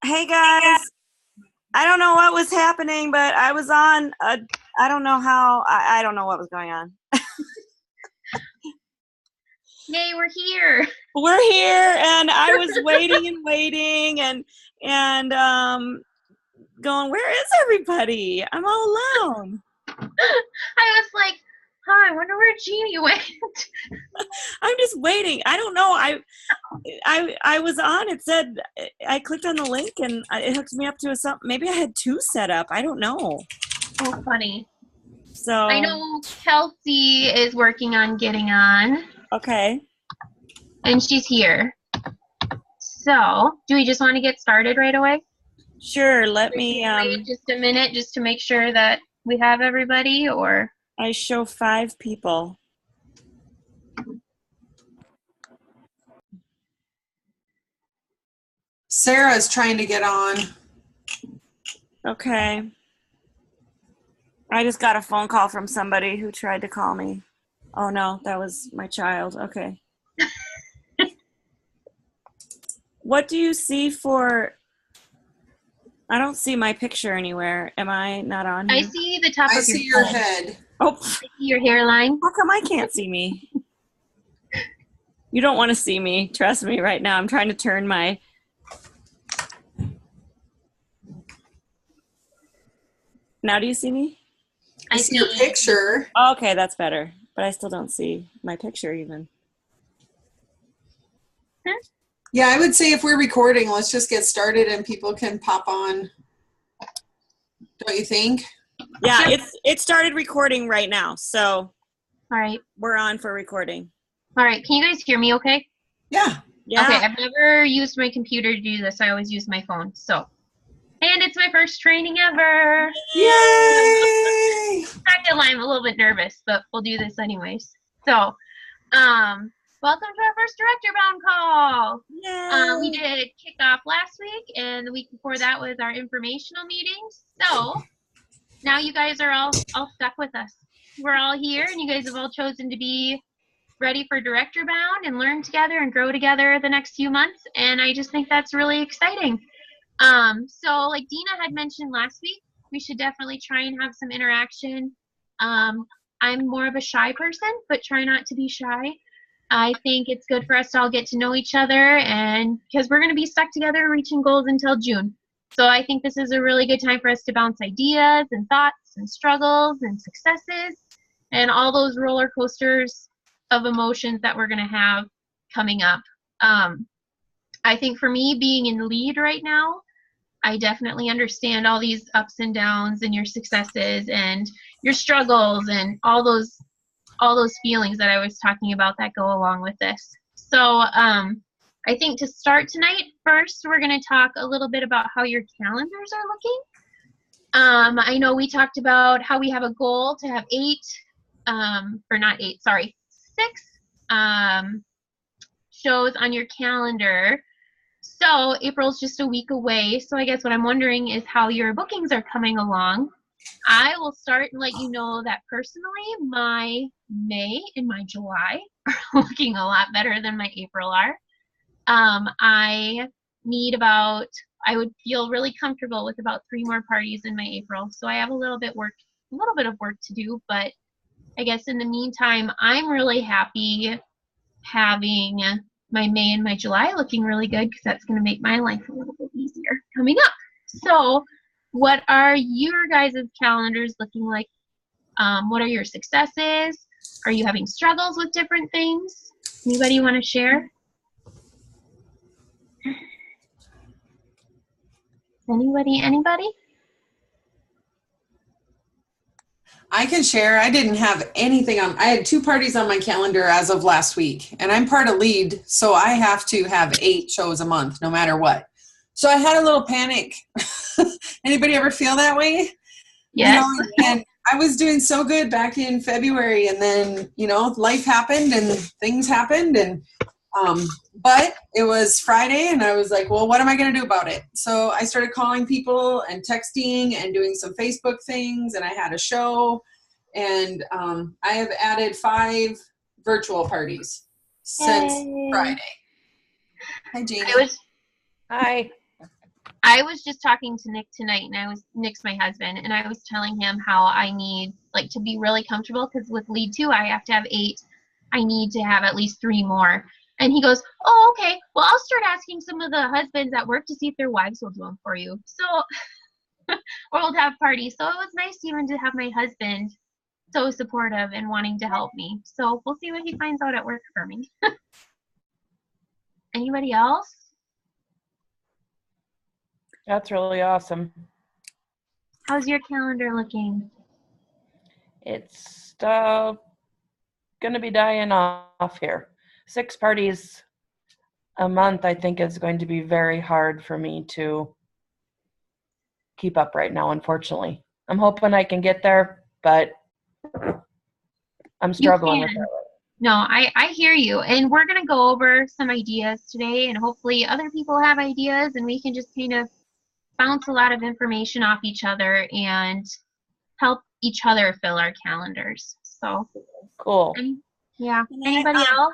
Hey guys, I don't know what was happening, but I was on a, I don't know how, I don't know what was going on. Yay, we're here. We're here and I was waiting and waiting and going, where is everybody? I'm all alone. I was like, huh, I wonder where Jeannie went. I'm just waiting. I don't know. I was on, it said, I clicked on the link and it hooked me up to something. Maybe I had two set up. I don't know. Oh, funny. I So, know Kelsey is working on getting on, okay. and she's here. So, do we just want to get started right away? Sure, let Or should me, we wait just a minute just to make sure that we have everybody, or? I show 5 people. Sarah's trying to get on. Okay. I just got a phone call from somebody who tried to call me. Oh no, that was my child. Okay. What do you see for? I don't see my picture anywhere. Am I not on I here? see the top I of see your your head. Oh, I see your hairline. how come I can't see me? You don't want to see me. Trust me right now. I'm trying to turn my. Now do you see me? I see your picture. Okay, that's better. But I still don't see my picture even. Yeah, I would say if we're recording, let's just get started and people can pop on. Don't you think? Yeah, Sure. it started recording right now. So All right. we're on for recording. All right. Can you guys hear me okay? Yeah. Yeah. Okay, I've never used my computer to do this. I always use my phone. So, and it's my first training ever. Yay! Not gonna lie, I'm a little bit nervous, but we'll do this anyways. So, welcome to our first director bound call. Yay. We did kickoff last week, and the week before that was our informational meeting. So now you guys are all stuck with us. We're all here, and you guys have all chosen to be ready for director bound and learn together and grow together the next few months. And I just think that's really exciting. So like Dina had mentioned last week, we should definitely try and have some interaction. I'm more of a shy person, but try not to be shy. I think it's good for us to all get to know each other, and because we're going to be stuck together reaching goals until June. So I think this is a really good time for us to bounce ideas and thoughts and struggles and successes and all those roller coasters of emotions that we're going to have coming up. I think for me, being in lead right now, I definitely understand all these ups and downs and your successes and your struggles and all those feelings that I was talking about that go along with this. So I think to start tonight, first we're going to talk a little bit about how your calendars are looking. I know we talked about how we have a goal to have 6 shows on your calendar. So April's just a week away. So I guess what I'm wondering is how your bookings are coming along. I will start and let you know that personally, my May and my July are looking a lot better than my April are. I need I would feel really comfortable with about 3 more parties in my April. So I have a little bit of work to do, but I guess in the meantime, I'm really happy having my May and my July looking really good because that's going to make my life a little bit easier coming up. So what are your guys' calendars looking like? What are your successes? Are you having struggles with different things? Anybody want to share? Anybody? I can share. I didn't have anything on. I had 2 parties on my calendar as of last week, and I'm part of lead, so I have to have 8 shows a month, no matter what. So I had a little panic. Anybody ever feel that way? Yes. You know, and I was doing so good back in February, and then, life happened and things happened, and but it was Friday, and I was like, well, what am I going to do about it? So I started calling people and texting and doing some Facebook things, and I had a show, and I have added 5 virtual parties since Yay. Friday. Hi, Janie. Hi. I was just talking to Nick tonight, and Nick's my husband, and I was telling him how I need, like, to be really comfortable, because with lead 2, I have to have 8. I need to have at least 3 more. And he goes, oh, okay, well, I'll start asking some of the husbands at work to see if their wives will do them for you. So, or we'll have parties. So it was nice even to have my husband so supportive and wanting to help me. So we'll see what he finds out at work for me. Anybody else? That's really awesome. How's your calendar looking? It's going to be dying off here. 6 parties a month, I think, is going to be very hard for me to keep up right now, unfortunately. I'm hoping I can get there, but I'm struggling with it. No, I hear you. And we're going to go over some ideas today, and hopefully other people have ideas, and we can just kind of bounce a lot of information off each other and help each other fill our calendars. So cool. Yeah. Anybody else?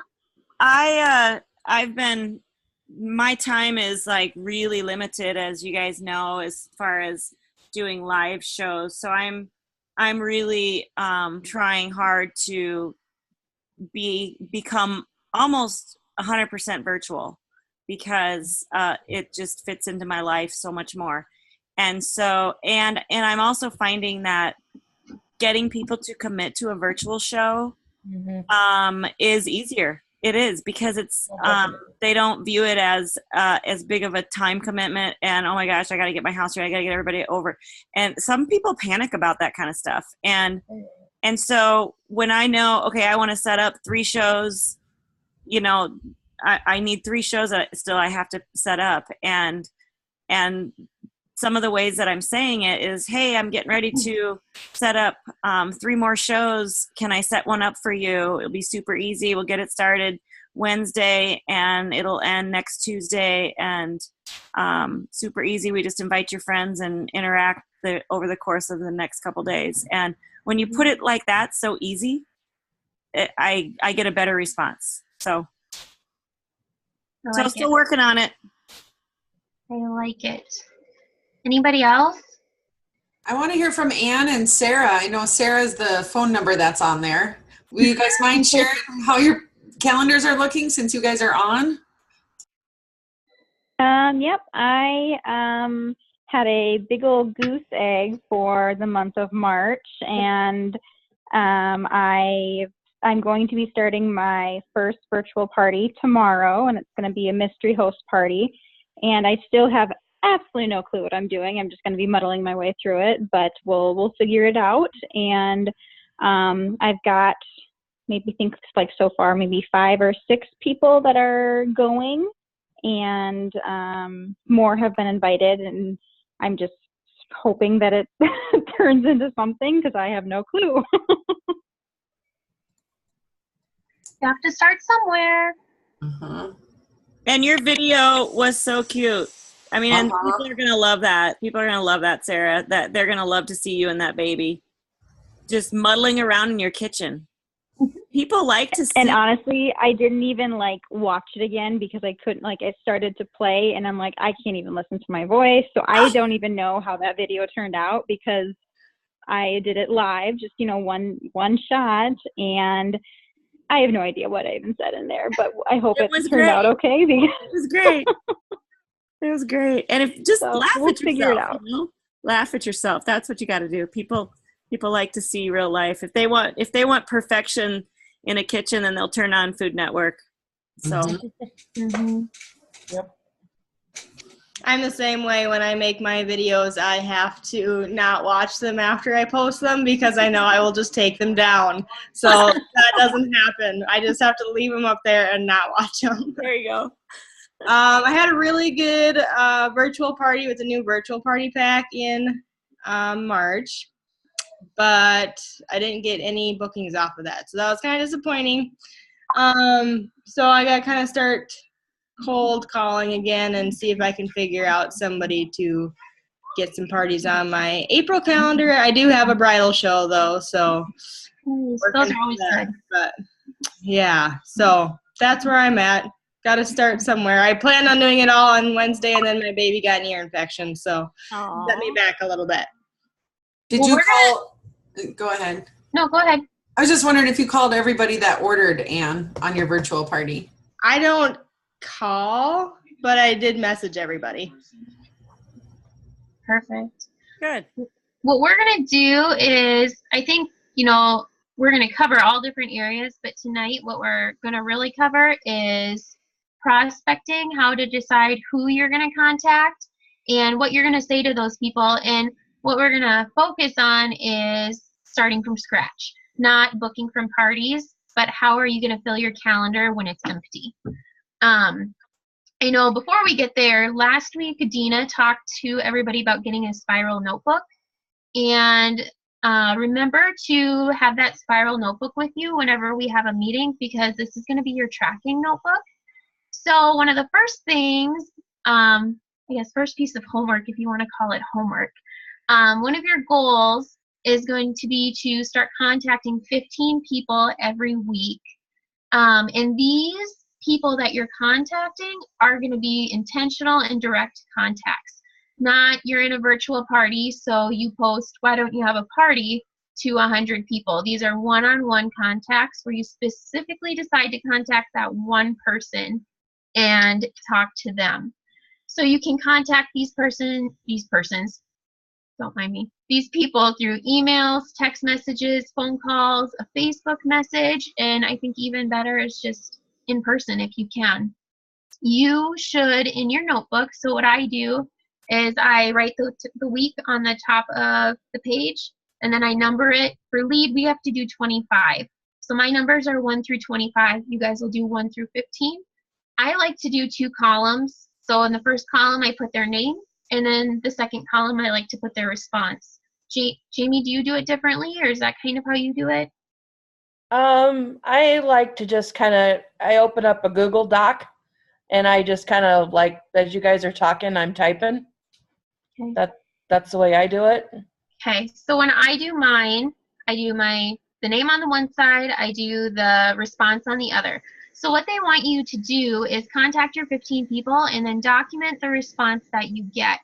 My time is like really limited, as you guys know, as far as doing live shows. So I'm really trying hard to become almost 100% virtual, because it just fits into my life so much more. And so, and I'm also finding that getting people to commit to a virtual show is easier. It is, because it's they don't view it as big of a time commitment, and oh my gosh, I got to get my house ready, I got to get everybody over. And some people panic about that kind of stuff. And so when I know, okay, I want to set up 3 shows, you know, I need 3 shows that still I have to set up. And some of the ways that I'm saying it is, hey, I'm getting ready to set up 3 more shows. Can I set one up for you? It'll be super easy. We'll get it started Wednesday and it'll end next Tuesday, and super easy. We just invite your friends and interact over the course of the next couple days. And when you put it like that, so easy, I get a better response. So still working on it. I like it. Anybody else? I want to hear from Ann and Sarah. I know Sarah's the phone number that's on there. Will you guys mind sharing how your calendars are looking since you guys are on? Yep, I had a big old goose egg for the month of March, and I'm going to be starting my first virtual party tomorrow, and it's going to be a mystery host party. And I still have absolutely no clue what I'm doing. I'm just going to be muddling my way through it, but we'll figure it out. And I've got so far maybe 5 or 6 people that are going, and more have been invited, and I'm just hoping that it turns into something, because I have no clue. You have to start somewhere. And your video was so cute. I mean, and people are going to love that. People are going to love that, Sarah. That they're going to love to see you and that baby just muddling around in your kitchen. People like to see. And honestly, I didn't even watch it again, because I couldn't, I started to play and I'm like, I can't even listen to my voice. So I don't even know how that video turned out, because I did it live, just, one shot, and I have no idea what I even said in there, but I hope it turned out okay. It was great. It was great. And if just laugh at yourself, figure it out. Laugh at yourself. That's what you got to do. People like to see real life. If they want perfection in a kitchen, then they'll turn on Food Network. So, Yep. I'm the same way. When I make my videos, I have to not watch them after I post them, because I know I will just take them down. So that doesn't happen. I just have to leave them up there and not watch them. There you go. I had a really good virtual party with a new virtual party pack in March, but I didn't get any bookings off of that. So that was kind of disappointing. So I got to kind of start cold calling again and see if I can figure out somebody to get some parties on my April calendar. I do have a bridal show though, so those are always good. But yeah, so that's where I'm at. got to start somewhere. I planned on doing it all on Wednesday, and then my baby got an ear infection, so set me Aw. back a little bit. Did Well, you we're call? Go ahead. No, go ahead. I was just wondering if you called everybody that ordered, Anne, on your virtual party. I don't call, but I did message everybody. Perfect. Good. What we're going to do is, I think, we're going to cover all different areas, but tonight what we're going to really cover is prospecting, how to decide who you're going to contact, and what you're going to say to those people. And what we're going to focus on is starting from scratch, not booking from parties, but how are you going to fill your calendar when it's empty. I know before we get there, last week Dina talked to everybody about getting a spiral notebook. And remember to have that spiral notebook with you whenever we have a meeting, because this is going to be your tracking notebook. So one of the first things, I guess first piece of homework, if you want to call it homework, one of your goals is going to be to start contacting 15 people every week. And these people that you're contacting are going to be intentional and direct contacts. Not you're in a virtual party, so you post, why don't you have a party, to 100 people. These are one-on-one contacts where you specifically decide to contact that one person and talk to them. So you can contact these persons, don't mind me, these people through emails, text messages, phone calls, a Facebook message, and I think even better is just in person if you can. You should, in your notebook, so what I do is I write the week on the top of the page, and then I number it. For lead, we have to do 25. So my numbers are 1 through 25. You guys will do 1 through 15. I like to do 2 columns. So in the first column, I put their name, and then the second column, I like to put their response. Jamie, do you do it differently, or is that kind of how you do it? I like to just I open up a Google Doc, and I just kind of like, as you guys are talking, I'm typing. Okay. That's the way I do it. Okay, so when I do mine, I do the name on the one side, I do the response on the other. So what they want you to do is contact your 15 people and then document the response that you get.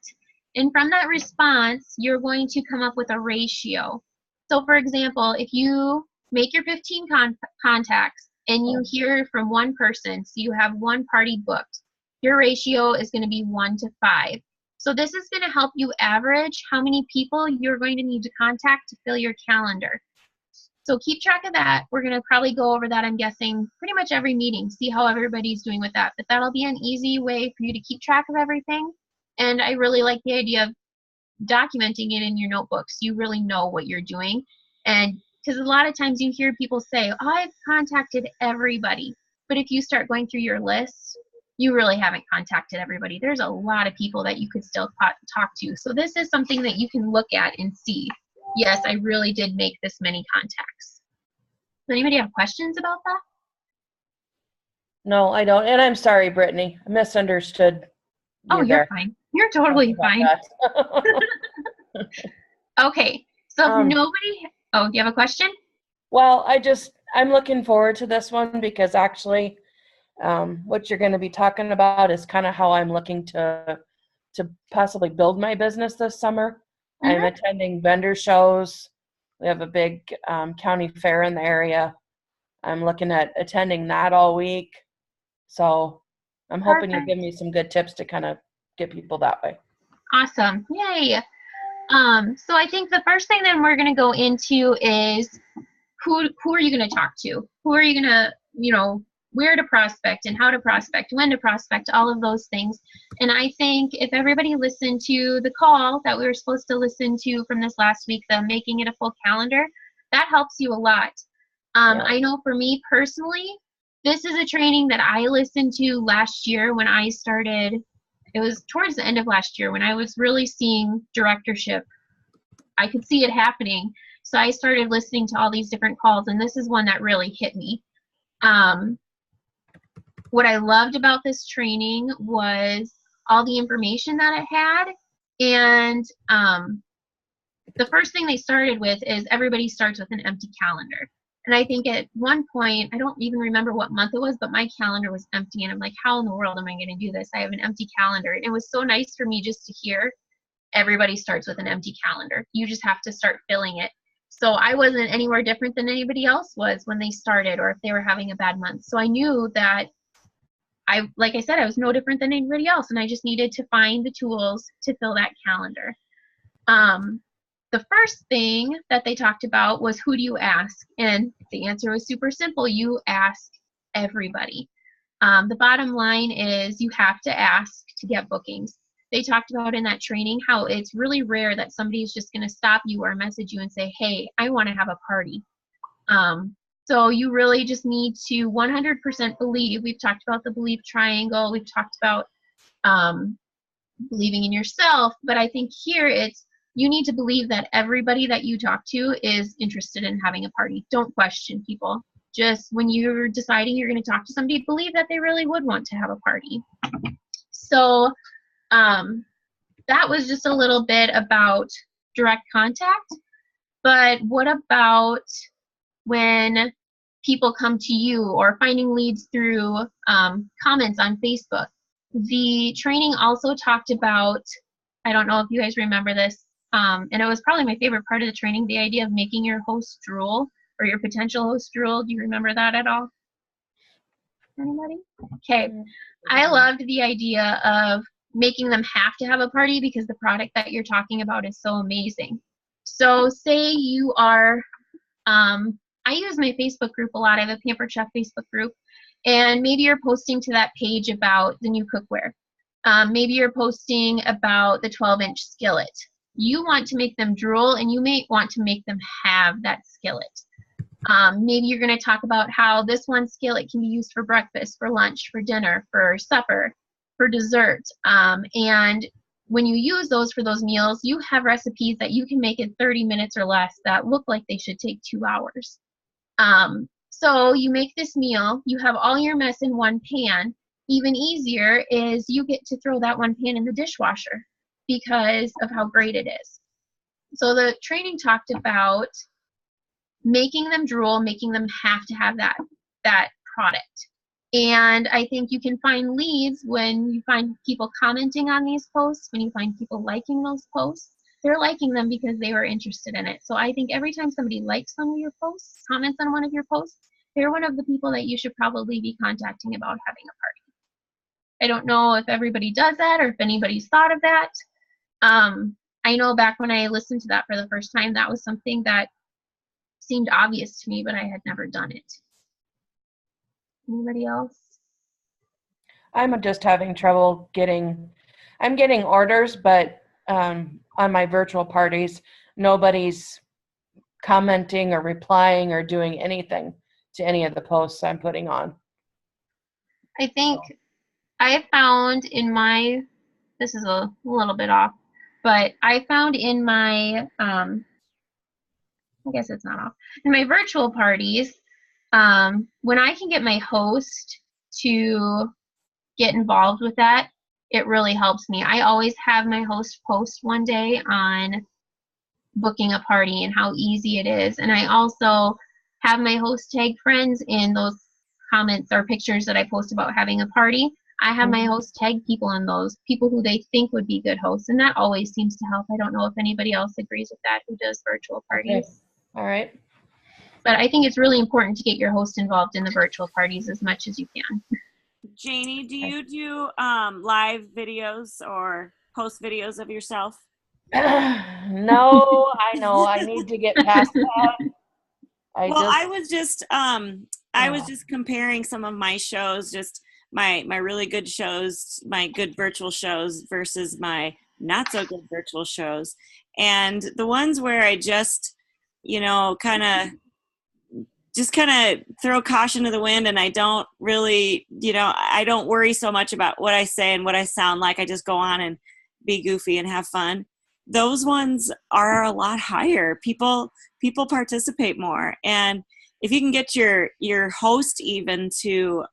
And from that response, you're going to come up with a ratio. So for example, if you make your 15 contacts and you hear from one person, so you have one party booked, your ratio is going to be 1 to 5. So this is going to help you average how many people you're going to need to contact to fill your calendar. So keep track of that. We're going to probably go over that, I'm guessing, pretty much every meeting, see how everybody's doing with that. But that'll be an easy way for you to keep track of everything. And I really like the idea of documenting it in your notebooks. You really know what you're doing. And because a lot of times you hear people say, oh, I've contacted everybody. But if you start going through your list, you really haven't contacted everybody. There's a lot of people that you could still talk to. So this is something that you can look at and see, yes, I really did make this many contacts. Does anybody have questions about that? No, I don't. And I'm sorry, Brittany. I misunderstood. Oh, you're fine. You're totally fine. Okay, so if nobody, do you have a question? Well, I'm looking forward to this one because actually what you're going to be talking about is kind of how I'm looking to possibly build my business this summer. I'm attending vendor shows. We have a big county fair in the area. I'm looking at attending that all week. So I'm hoping you give me some good tips to kind of get people that way. Awesome. Yay. So I think the first thing that we're going to go into is who are you going to talk to? Who are you going to, where to prospect and how to prospect, when to prospect, all of those things. And I think if everybody listened to the call that we were supposed to listen to from this last week, the making it a full calendar, that helps you a lot. I know for me personally, this is a training that I listened to last year when I started. It was towards the end of last year when I was really seeing directorship. I could see it happening. So I started listening to all these different calls, and this is one that really hit me. What I loved about this training was all the information that it had. And the first thing they started with is everybody starts with an empty calendar. And I think at one point, I don't even remember what month it was, but my calendar was empty. And I'm like, how in the world am I going to do this? I have an empty calendar. And it was so nice for me just to hear everybody starts with an empty calendar. You just have to start filling it. So I wasn't anywhere different than anybody else was when they started, or if they were having a bad month. So I knew that like I said, I was no different than anybody else. And I just needed to find the tools to fill that calendar. The first thing that they talked about was, who do you ask? And the answer was super simple. You ask everybody. The bottom line is you have to ask to get bookings. They talked about in that training how it's really rare that somebody is just going to stop you or message you and say, hey, I want to have a party. So you really just need to 100% believe. We've talked about the belief triangle. We've talked about believing in yourself. But I think here you need to believe that everybody that you talk to is interested in having a party. Don't question people. Just when you're deciding you're going to talk to somebody, believe that they really would want to have a party. So that was just a little bit about direct contact. But what about when people come to you, or finding leads through comments on Facebook? The training also talked about, I don't know if you guys remember this, and it was probably my favorite part of the training, the idea of making your host drool, or your potential host drool. Do you remember that at all? Anybody? Okay. I loved the idea of making them have to have a party because the product that you're talking about is so amazing. So say you are, I use my Facebook group a lot. I have a Pampered Chef Facebook group. And maybe you're posting to that page about the new cookware. Maybe you're posting about the 12-inch skillet. You want to make them drool, and you may want to make them have that skillet. Maybe you're going to talk about how this one skillet can be used for breakfast, for lunch, for dinner, for supper, for dessert. And when you use those for those meals, you have recipes that you can make in 30 minutes or less that look like they should take 2 hours. So you make this meal, you have all your mess in one pan. Even easier is you get to throw that one pan in the dishwasher because of how great it is. So the training talked about making them drool, making them have to have that product. And I think you can find leads when you find people commenting on these posts, when you find people liking those posts. They're liking them because they were interested in it. So I think every time somebody likes one of your posts, comments on one of your posts, they're one of the people that you should probably be contacting about having a party. I don't know if everybody does that or if anybody's thought of that. I know back when I listened to that for the first time, that was something that seemed obvious to me, but I had never done it. Anybody else? I'm just having trouble I'm getting orders, but on my virtual parties, nobody's commenting or replying or doing anything to any of the posts I'm putting on. I think I found in my, this is a little bit off, but I found in my, I guess it's not off, in my virtual parties, when I can get my host to get involved with that, it really helps me. I always have my host post one day on booking a party and how easy it is. And I also have my host tag friends in those comments or pictures that I post about having a party. I have my host tag people in those, people who they think would be good hosts. And that always seems to help. I don't know if anybody else agrees with that who does virtual parties. Okay. All right. But I think it's really important to get your host involved in the virtual parties as much as you can. Janie, do you do live videos or post videos of yourself? No, I know. I need to get past that. I was just comparing some of my shows, just my really good shows, my good virtual shows versus my not so good virtual shows. And the ones where I just, kind of throw caution to the wind, and I don't really, I don't worry so much about what I say and what I sound like. I just go on and be goofy and have fun. Those ones are a lot higher. People participate more. And if you can get your host even to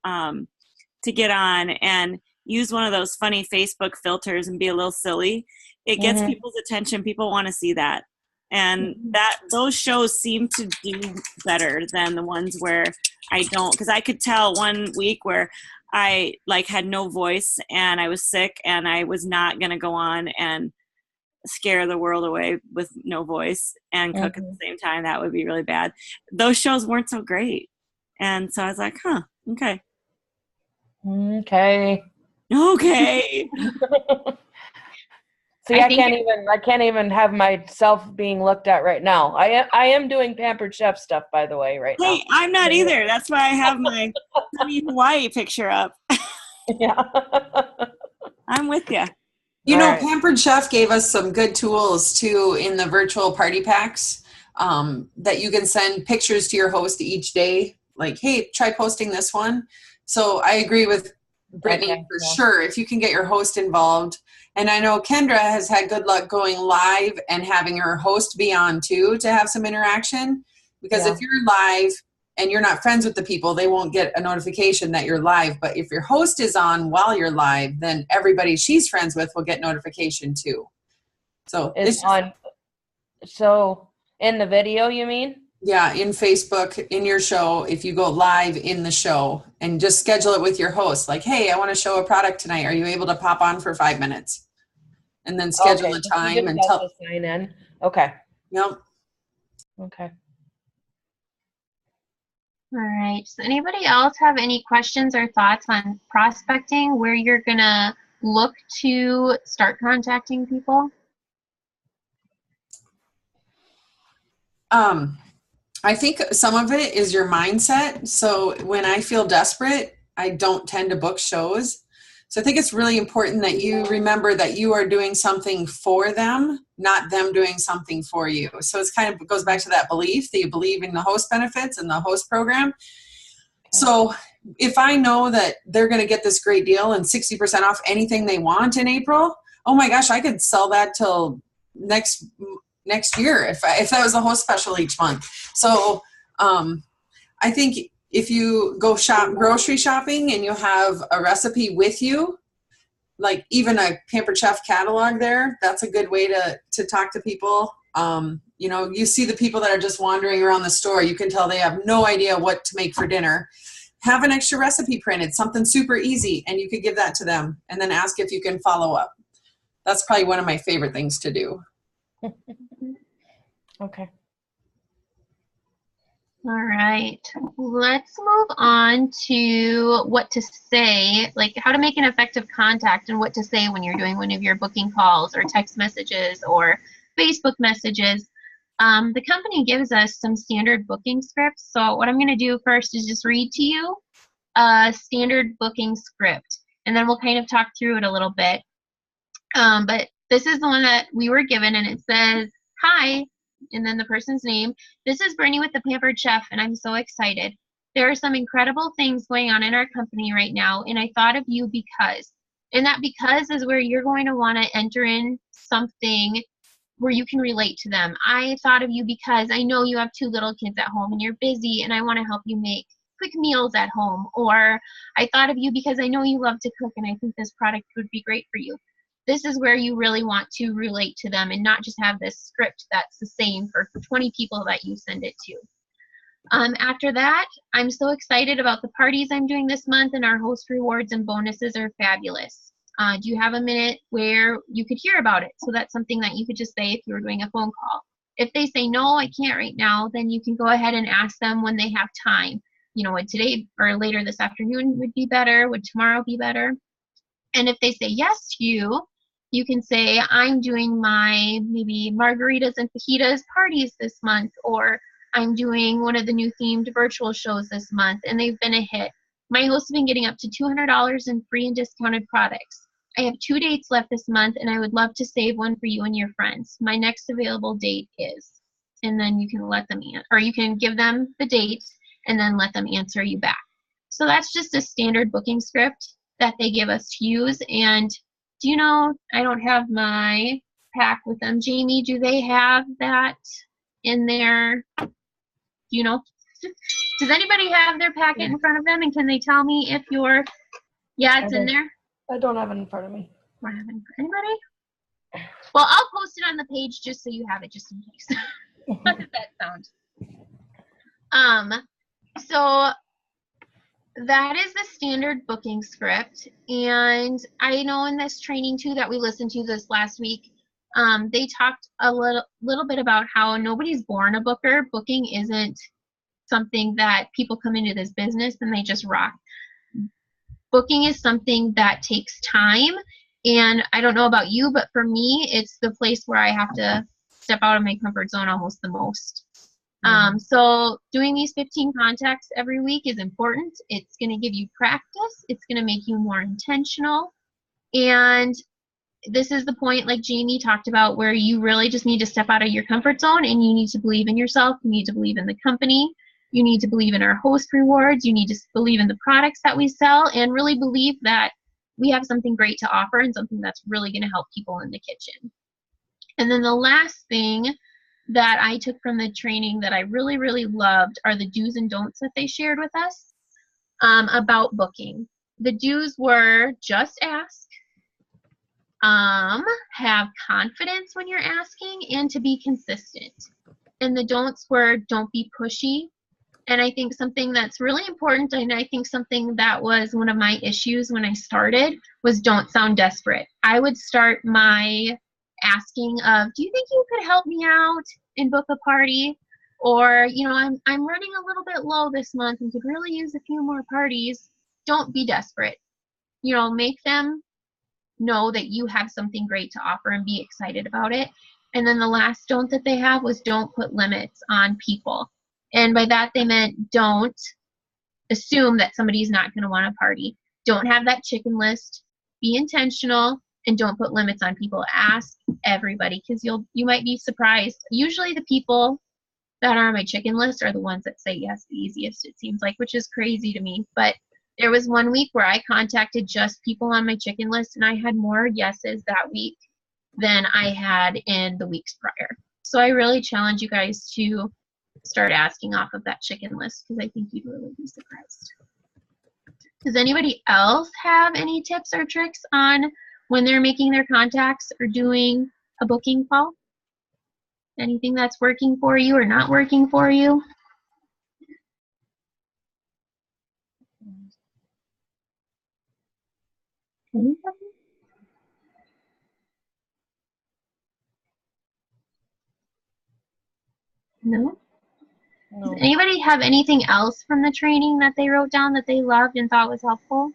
get on and use one of those funny Facebook filters and be a little silly, it gets people's attention. People want to see that. And that those shows seem to do better than the ones where I don't, because I could tell one week where I like had no voice and I was sick and I was not going to go on and scare the world away with no voice and cook at the same time. That would be really bad. Those shows weren't so great. And so I was like, okay. Okay. See, I can't even have myself being looked at right now. I am doing Pampered Chef stuff, by the way, right now. Hey, I'm not either. That's why I have my Hawaii picture up. Yeah. I'm with you. You know, Right. Pampered Chef gave us some good tools too in the virtual party packs that you can send pictures to your host each day. Like, hey, try posting this one. So I agree with Brittany for sure. If you can get your host involved. And I know Kendra has had good luck going live and having her host be on too to have some interaction. Because if you're live and you're not friends with the people, they won't get a notification that you're live. But if your host is on while you're live, then everybody she's friends with will get notification too. So It's on. So in the video, you mean? Yeah, in Facebook, in your show, if you go live in the show and just schedule it with your host, like, hey, I want to show a product tonight. Are you able to pop on for 5 minutes? And then schedule a time and tell. Sign in. Okay. Yep. Okay. All right. Does anybody else have any questions or thoughts on prospecting, where you're going to look to start contacting people? I think some of it is your mindset. So when I feel desperate, I don't tend to book shows. So I think it's really important that you remember that you are doing something for them, not them doing something for you. So it's kind of goes back to that belief that you believe in the host benefits and the host program. Okay. So if I know that they're going to get this great deal and 60% off anything they want in April, oh my gosh, I could sell that till next year if that was the host special each month. So I think if you go grocery shopping and you have a recipe with you, like even a Pampered Chef catalog there, that's a good way to talk to people. You know, you see the people that are just wandering around the store, you can tell they have no idea what to make for dinner. Have an extra recipe printed, something super easy, and you could give that to them and then ask if you can follow up. That's probably one of my favorite things to do. Okay. All right. Let's move on to what to say, like how to make an effective contact and what to say when you're doing one of your booking calls or text messages or Facebook messages. The company gives us some standard booking scripts. So what I'm going to do first is just read to you a standard booking script, and then we'll kind of talk through it a little bit. But this is the one that we were given, and it says, "Hi," and then the person's name. "This is Brittany with the Pampered Chef, and I'm so excited. There are some incredible things going on in our company right now, and I thought of you because," and that because is where you're going to want to enter in something where you can relate to them. "I thought of you because I know you have 2 little kids at home and you're busy, and I want to help you make quick meals at home." Or, "I thought of you because I know you love to cook and I think this product would be great for you." This is where you really want to relate to them and not just have this script that's the same for 20 people that you send it to. After that, "I'm so excited about the parties I'm doing this month, and our host rewards and bonuses are fabulous. Do you have a minute where you could hear about it?" So that's something that you could just say if you were doing a phone call. If they say, "No, I can't right now," then you can go ahead and ask them when they have time. You know, would today or later this afternoon would be better? Would tomorrow be better? And if they say yes to you, you can say, "I'm doing my maybe margaritas and fajitas parties this month," or "I'm doing one of the new themed virtual shows this month and they've been a hit. My hosts have been getting up to $200 in free and discounted products. I have 2 dates left this month and I would love to save one for you and your friends. My next available date is," and then you can let them or you can give them the date and then let them answer you back. So that's just a standard booking script that they give us to use. And do you know, I don't have my pack with them. Jamie, do they have that in their, do you know, does anybody have their packet in front of them, and can they tell me if you're, yeah, it's in there? I don't have it in front of me. Anybody? Well, I'll post it on the page just so you have it, just in case. How does that sound? So that is the standard booking script. And I know in this training too that we listened to this last week, they talked a little bit about how nobody's born a booker. Booking isn't something that people come into this business and they just rock. Booking is something that takes time. And I don't know about you, but for me, it's the place where I have to step out of my comfort zone almost the most. So doing these 15 contacts every week is important. It's going to give you practice. It's going to make you more intentional. And this is the point, like Jamie talked about, where you really just need to step out of your comfort zone and you need to believe in yourself. You need to believe in the company. You need to believe in our host rewards. You need to believe in the products that we sell and really believe that we have something great to offer and something that's really going to help people in the kitchen. And then the last thing that I took from the training that I really, really loved are the do's and don'ts that they shared with us about booking. The do's were just ask, have confidence when you're asking, and to be consistent. And the don'ts were don't be pushy. And I think something that's really important, and I think something that was one of my issues when I started, was don't sound desperate. I would start my asking of, do you think you could help me out and book a party? Or, you know, I'm running a little bit low this month and could really use a few more parties. Don't be desperate. You know, make them know that you have something great to offer and be excited about it. And then the last don't that they have was don't put limits on people. And by that they meant don't assume that somebody's not going to want a party. Don't have that chicken list. Be intentional and don't put limits on people. Ask everybody, because you might be surprised. Usually the people that are on my chicken list are the ones that say yes the easiest, it seems like, which is crazy to me. But there was one week where I contacted just people on my chicken list and I had more yeses that week than I had in the weeks prior. So I really challenge you guys to start asking off of that chicken list, because I think you'd really be surprised. Does anybody else have any tips or tricks on when they're making their contacts or doing a booking call? Anything that's working for you or not working for you? Anybody? No? No. Does anybody have anything else from the training that they wrote down that they loved and thought was helpful?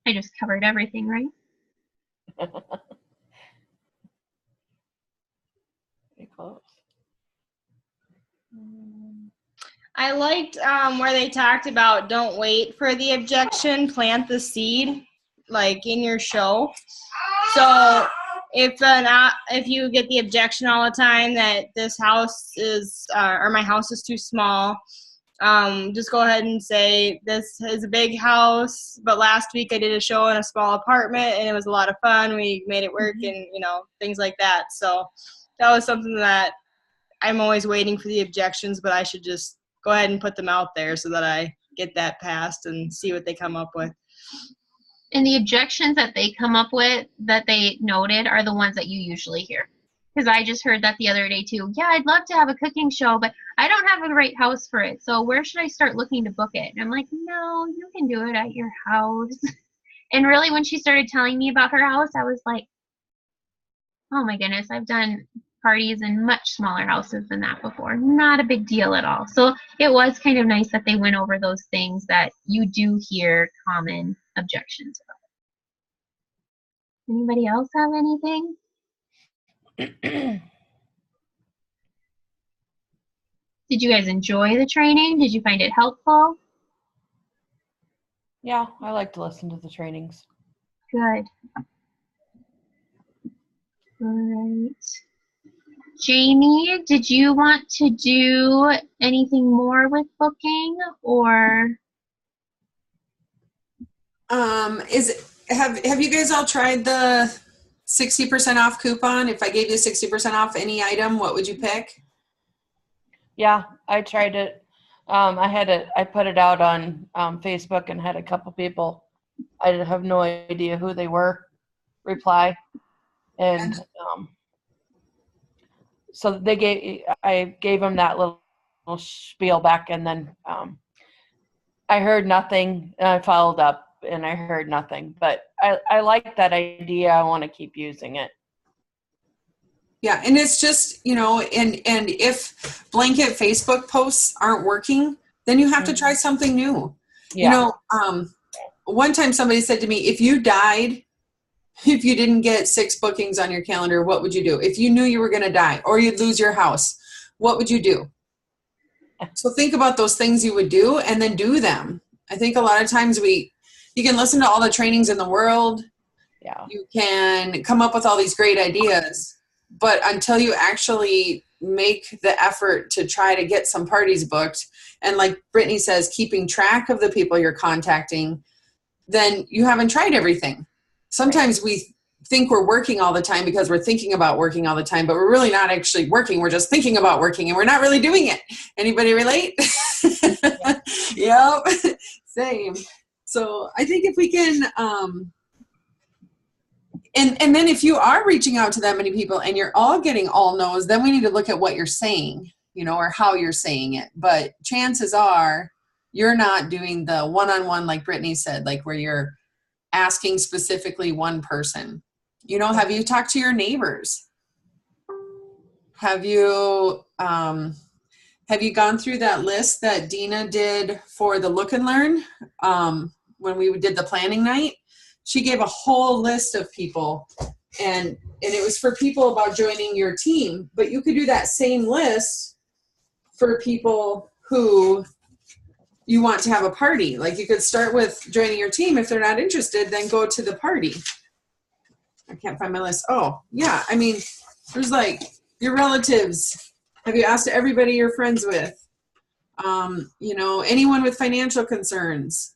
I just covered everything, right? Pretty close. I liked where they talked about don't wait for the objection, plant the seed, like in your show. So if you get the objection all the time that this house is or my house is too small, just go ahead and say this is a big house, but last week I did a show in a small apartment and it was a lot of fun. We made it work, and things like that. So that was something that I'm always waiting for the objections, but I should just go ahead and put them out there so that I get that passed and see what they come up with. And the objections that they come up with that they noted are the ones that you usually hear. Because I just heard that the other day too. Yeah, I'd love to have a cooking show, but I don't have a great house for it. So where should I start looking to book it? And I'm like, no, you can do it at your house. And really, when she started telling me about her house, I was like, oh my goodness, I've done parties in much smaller houses than that before. Not a big deal at all. So it was kind of nice that they went over those things that you do hear common objections about. Anybody else have anything? Did you guys enjoy the training? Did you find it helpful? Yeah, I like to listen to the trainings. Good. All right. Jamie, did you want to do anything more with booking, or? Have you guys all tried the 60% off coupon? If I gave you 60% off any item, what would you pick? Yeah, I tried it. I put it out on Facebook and had a couple people, I have no idea who they were, reply. And so I gave them that little spiel back, and then I heard nothing. And I followed up and I heard nothing, but I like that idea. I want to keep using it. Yeah, and it's just, and if blanket Facebook posts aren't working, then you have to try something new. Yeah. One time somebody said to me, if you died, if you didn't get 6 bookings on your calendar, what would you do? If you knew you were going to die or you'd lose your house, what would you do? So think about those things you would do and then do them. I think a lot of times you can listen to all the trainings in the world. Yeah. You can come up with all these great ideas. But until you actually make the effort to try to get some parties booked, and like Brittany says, keeping track of the people you're contacting, then you haven't tried everything. Sometimes we think we're working all the time because we're thinking about working all the time, but we're really not actually working. We're just thinking about working and we're not really doing it. Anybody relate? Yep. Same. So I think if we can, and then if you are reaching out to that many people and you're all getting all no's, then we need to look at what you're saying, or how you're saying it. But chances are you're not doing the one-on-one, like Brittany said, like where you're asking specifically one person. Have you talked to your neighbors? Have you gone through that list that Dina did for the Look and Learn when we did the planning night? She gave a whole list of people, and it was for people about joining your team, but you could do that same list for people who you want to have a party. Like you could start with joining your team. If they're not interested, then go to the party. I can't find my list. Oh, yeah. I mean, there's like your relatives. Have you asked everybody you're friends with? Anyone with financial concerns,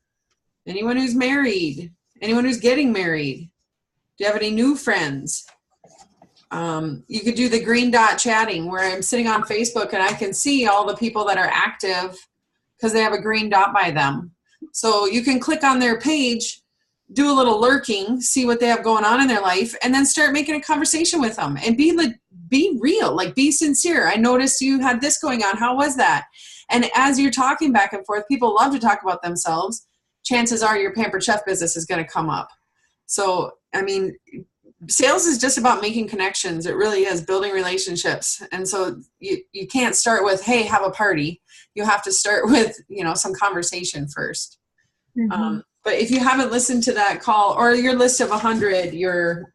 anyone who's married, anyone who's getting married. Do you have any new friends? You could do the green dot chatting where I'm sitting on Facebook and I can see all the people that are active because they have a green dot by them. So you can click on their page, do a little lurking, see what they have going on in their life, and then start making a conversation with them and be real, like be sincere. I noticed you had this going on. How was that? And as you're talking back and forth, people love to talk about themselves. Chances are your Pampered Chef business is going to come up. So, I mean, sales is just about making connections. It really is building relationships. And so you can't start with, hey, have a party. You have to start with, some conversation first. Mm-hmm. But if you haven't listened to that call or your list of 100, your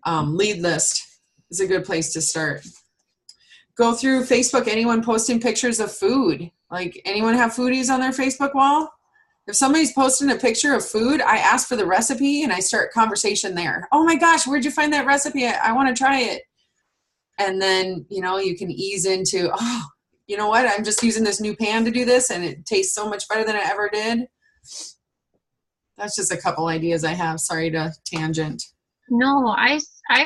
lead list is a good place to start. Go through Facebook. Anyone posting pictures of food? Like anyone have foodies on their Facebook wall? If somebody's posting a picture of food, I ask for the recipe and I start conversation there. Oh my gosh, where'd you find that recipe? I want to try it. And then, you can ease into, oh, you know what? I'm just using this new pan to do this and it tastes so much better than it ever did. That's just a couple ideas I have. Sorry to tangent. No, I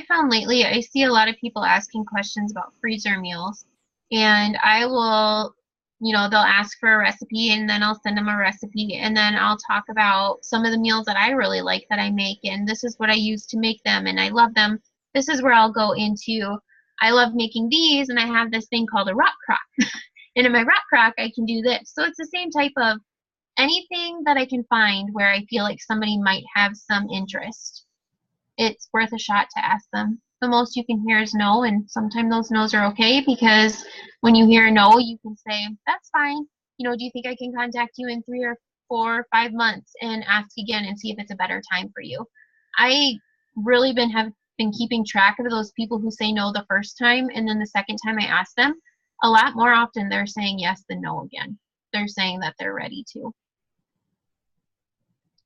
found lately I see a lot of people asking questions about freezer meals, and I will, they'll ask for a recipe and then I'll send them a recipe and then I'll talk about some of the meals that I really like that I make and this is what I use to make them and I love them. This is where I'll go into, I love making these and I have this thing called a rock crock. And in my rock crock, I can do this. So it's the same type of anything that I can find where I feel like somebody might have some interest. It's worth a shot to ask them. The most you can hear is no, and sometimes those no's are okay because when you hear a no, you can say, that's fine. Do you think I can contact you in 3 or 4 or 5 months and ask again and see if it's a better time for you? I really have been keeping track of those people who say no the first time, and then the second time I ask them, a lot more often they're saying yes than no again. They're saying that they're ready to.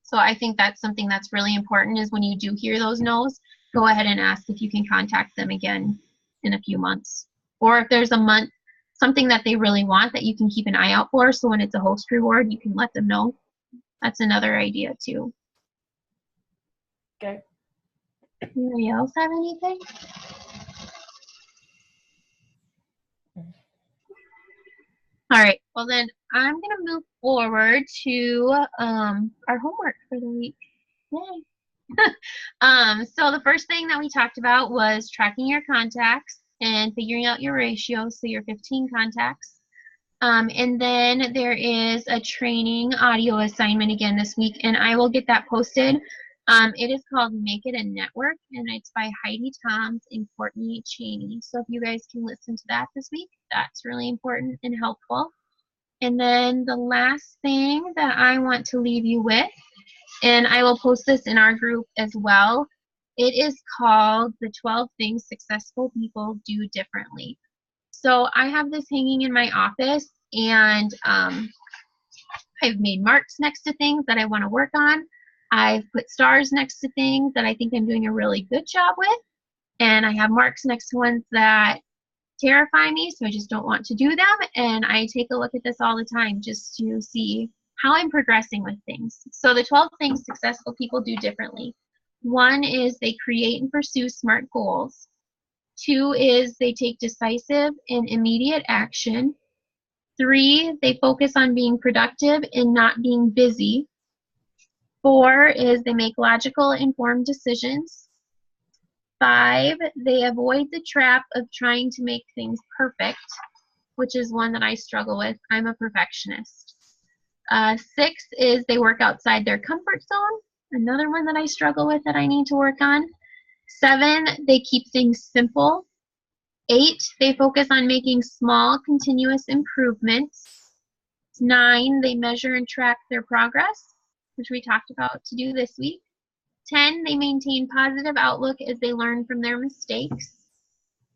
So I think that's something that's really important is when you do hear those no's, go ahead and ask if you can contact them again in a few months. Or if there's a month, something that they really want that you can keep an eye out for, so when it's a host reward, you can let them know. That's another idea too. Okay. Anybody else have anything? All right. Well, then I'm going to move forward to our homework for the week. Yay. So the first thing that we talked about was tracking your contacts and figuring out your ratio, so your 15 contacts. And then there is a training audio assignment again this week, and I will get that posted. It is called Make It a Network, and it's by Heidi Toms and Courtney Cheney. So if you guys can listen to that this week, that's really important and helpful. And then the last thing that I want to leave you with, and I will post this in our group as well, it is called The 12 Things Successful People Do Differently. So I have this hanging in my office, and I've made marks next to things that I want to work on. I've put stars next to things that I think I'm doing a really good job with, and I have marks next to ones that terrify me, so I just don't want to do them, and I take a look at this all the time just to see how I'm progressing with things. So the 12 things successful people do differently. 1 is they create and pursue smart goals. 2 is they take decisive and immediate action. 3, they focus on being productive and not being busy. 4 is they make logical, informed decisions. 5, they avoid the trap of trying to make things perfect, which is one that I struggle with. I'm a perfectionist. 6 is they work outside their comfort zone, another one that I struggle with that I need to work on. 7, they keep things simple. 8, they focus on making small, continuous improvements. 9, they measure and track their progress, which we talked about to do this week. 10, they maintain positive outlook as they learn from their mistakes.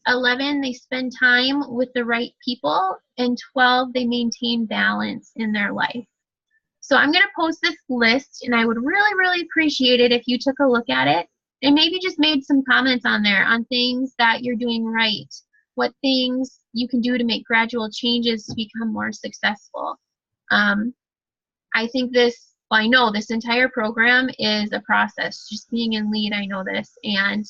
11, they spend time with the right people. And 12, they maintain balance in their life. So I'm going to post this list, and I would really, really appreciate it if you took a look at it and maybe just made some comments on there on things that you're doing right, what things you can do to make gradual changes to become more successful. I think this, well, I know this entire program is a process. Just being in lead, I know this. And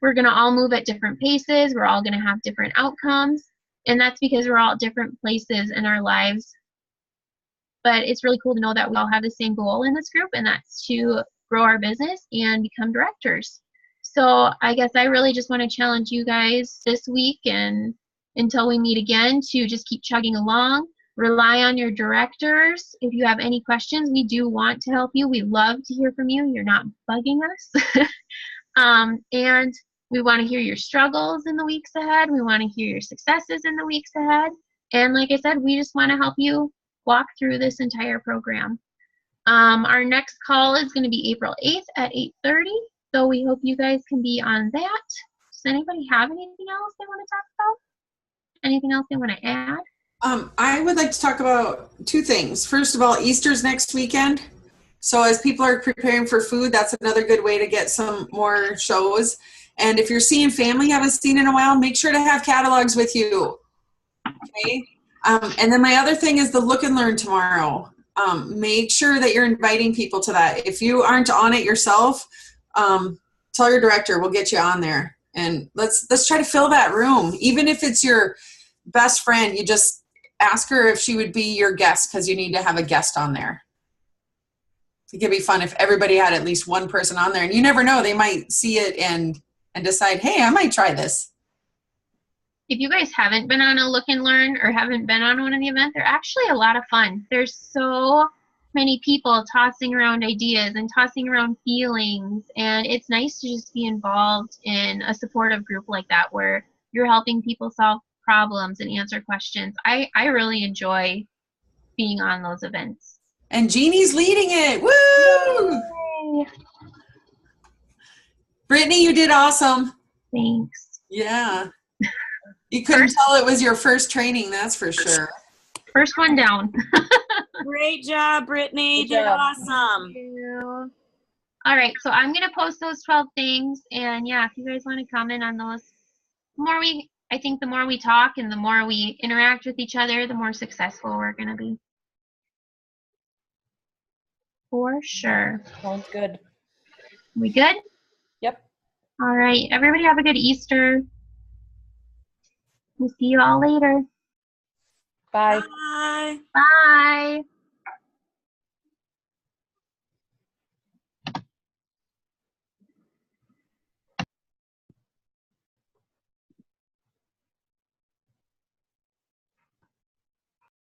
we're going to all move at different paces. We're all going to have different outcomes. And that's because we're all at different places in our lives. But it's really cool to know that we all have the same goal in this group, and that's to grow our business and become directors. So I guess I really just want to challenge you guys this week and until we meet again to just keep chugging along. Rely on your directors. If you have any questions, we do want to help you. We love to hear from you. You're not bugging us. And we want to hear your struggles in the weeks ahead. We want to hear your successes in the weeks ahead. And like I said, we just want to help you walk through this entire program. Our next call is going to be April 8th at 8:30. So we hope you guys can be on that. Does anybody have anything else they want to talk about? Anything else they want to add? I would like to talk about 2 things. First of all, Easter's next weekend. So as people are preparing for food, that's another good way to get some more shows. And if you're seeing family you haven't seen in a while, make sure to have catalogs with you. Okay. And then my other thing is the Look and Learn tomorrow. Make sure that you're inviting people to that. If you aren't on it yourself, tell your director, we'll get you on there. And let's try to fill that room. Even if it's your best friend, you just ask her if she would be your guest, because you need to have a guest on there. It could be fun if everybody had at least one person on there. And you never know, they might see it and decide, hey, I might try this. If you guys haven't been on a Look and Learn or haven't been on one of the events, they're actually a lot of fun. There's so many people tossing around ideas and tossing around feelings, and it's nice to just be involved in a supportive group like that where you're helping people solve problems and answer questions. I really enjoy being on those events. And Jeannie's leading it. Woo! Yay. Brittany, you did awesome. Thanks. Yeah. You couldn't tell it was your first training, that's for sure. First one down. Great job, Brittany. You did awesome. Thank you. All right, so I'm going to post those 12 things. And yeah, if you guys want to comment on those, I think the more we talk and the more we interact with each other, the more successful we're going to be. For sure. Sounds good. We good? Yep. All right, everybody have a good Easter. We'll see you all later. Bye. Bye. Bye.